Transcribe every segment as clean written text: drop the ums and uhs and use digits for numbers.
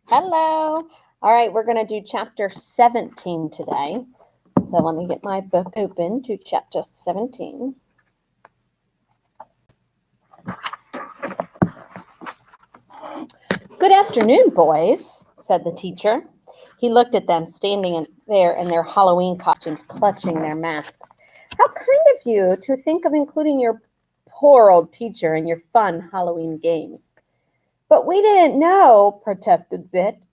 Hello. All right, we're going to do chapter 17 today. So let me get my book open to chapter 17. Good afternoon, boys, said the teacher. He looked at them standing there in their Halloween costumes, clutching their masks. How kind of you to think of including your poor old teacher in your fun Halloween games. But we didn't know, protested Zit.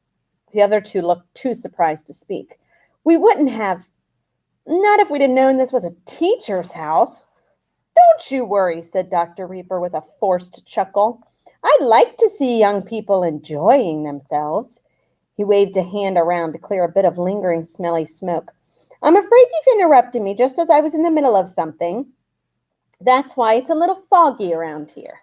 The other two looked too surprised to speak. We wouldn't have. Not if we'd have known this was a teacher's house. Don't you worry, said Dr. Reaper with a forced chuckle. I'd like to see young people enjoying themselves. He waved a hand around to clear a bit of lingering, smelly smoke. I'm afraid you've interrupted me just as I was in the middle of something. That's why it's a little foggy around here.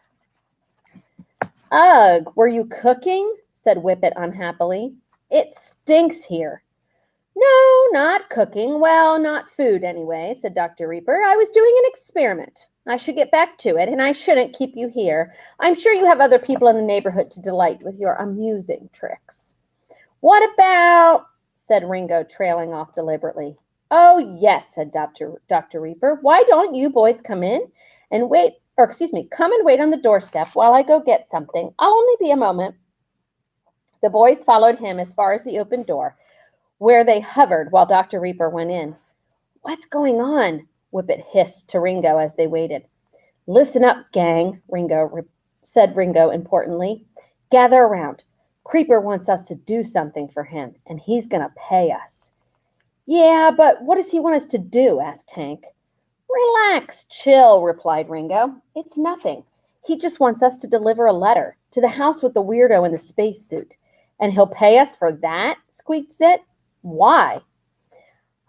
Ugh, were you cooking? Said Whippet unhappily. It stinks here. No, not cooking. Well, not food anyway, said Dr. Reaper. I was doing an experiment. I should get back to it, and I shouldn't keep you here. I'm sure you have other people in the neighborhood to delight with your amusing tricks. What about, said Ringo, trailing off deliberately. Oh, yes, said Dr. Reaper. Why don't you boys come in and wait, come and wait on the doorstep while I go get something. I'll only be a moment. The boys followed him as far as the open door, where they hovered while Dr. Reaper went in. What's going on? Whippet hissed to Ringo as they waited. Listen up, gang, said Ringo importantly. Gather around. Creeper wants us to do something for him, and he's going to pay us. Yeah, but what does he want us to do? Asked Tank. Relax, chill, replied Ringo. It's nothing. He just wants us to deliver a letter to the house with the weirdo in the spacesuit. And he'll pay us for that? Squeaked Zit. Why?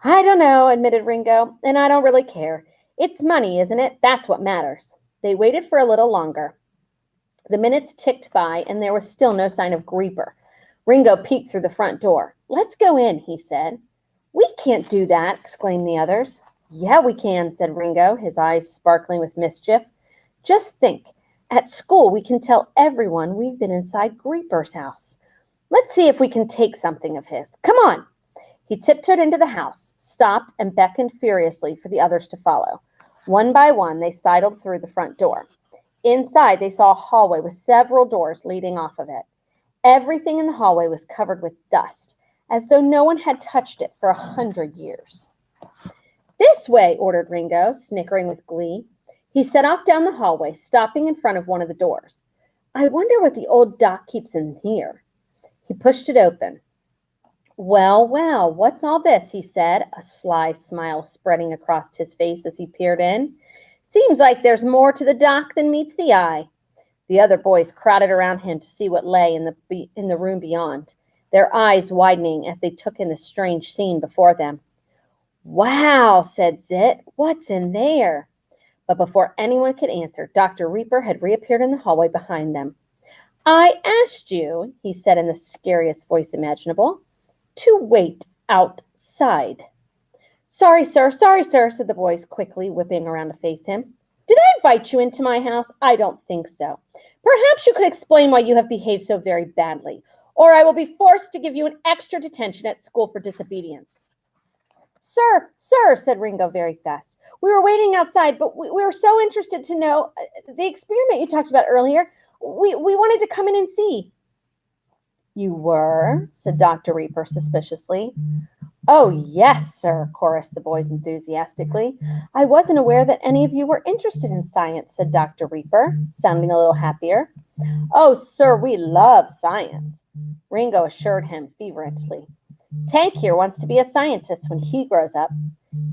I don't know, admitted Ringo, and I don't really care. It's money, isn't it? That's what matters. They waited for a little longer. The minutes ticked by, and there was still no sign of Creeper. Ringo peeked through the front door. Let's go in, he said. We can't do that, exclaimed the others. Yeah, we can, said Ringo, his eyes sparkling with mischief. Just think, at school we can tell everyone we've been inside Creeper's house. Let's see if we can take something of his. Come on. He tiptoed into the house, stopped, and beckoned furiously for the others to follow. One by one, they sidled through the front door. Inside, they saw a hallway with several doors leading off of it. Everything in the hallway was covered with dust, as though no one had touched it for 100 years. This way, ordered Ringo, snickering with glee. He set off down the hallway, stopping in front of one of the doors. I wonder what the old doc keeps in here. He pushed it open. Well, what's all this? He said, a sly smile spreading across his face as he peered in. Seems like there's more to the doc than meets the eye. The other boys crowded around him to see what lay in the room beyond, their eyes widening as they took in the strange scene before them. Wow, said Zit, what's in there? But before anyone could answer, Dr. Reaper had reappeared in the hallway behind them. I asked you, he said in the scariest voice imaginable, to wait outside. Sorry, sir, said the voice quickly, whipping around to face him. Did I invite you into my house? I don't think so. Perhaps you could explain why you have behaved so very badly, or I will be forced to give you an extra detention at school for disobedience. Sir, said Ringo very fast. We were waiting outside, but we were so interested to know the experiment you talked about earlier. We wanted to come in and see. You were? Said Dr. Reaper suspiciously. Oh, yes, sir, chorused the boys enthusiastically. I wasn't aware that any of you were interested in science, said Dr. Reaper, sounding a little happier. Oh, sir, we love science, Ringo assured him feverishly. Tank here wants to be a scientist when he grows up.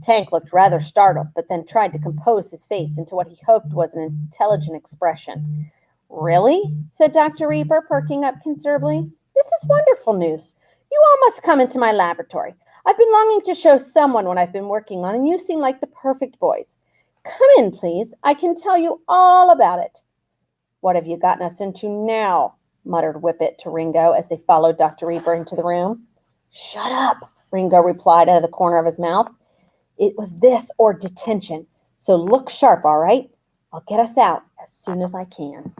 Tank looked rather startled, but then tried to compose his face into what he hoped was an intelligent expression. Really? Said Dr. Reaper, perking up considerably. This is wonderful news. You all must come into my laboratory. I've been longing to show someone what I've been working on, and you seem like the perfect boys. Come in, please. I can tell you all about it. What have you gotten us into now? Muttered Whippet to Ringo as they followed Dr. Reaper into the room. Shut up, Ringo replied out of the corner of his mouth. It was this or detention, so look sharp, all right? I'll get us out as soon as I can.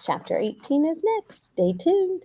Chapter 18 is next. Stay tuned.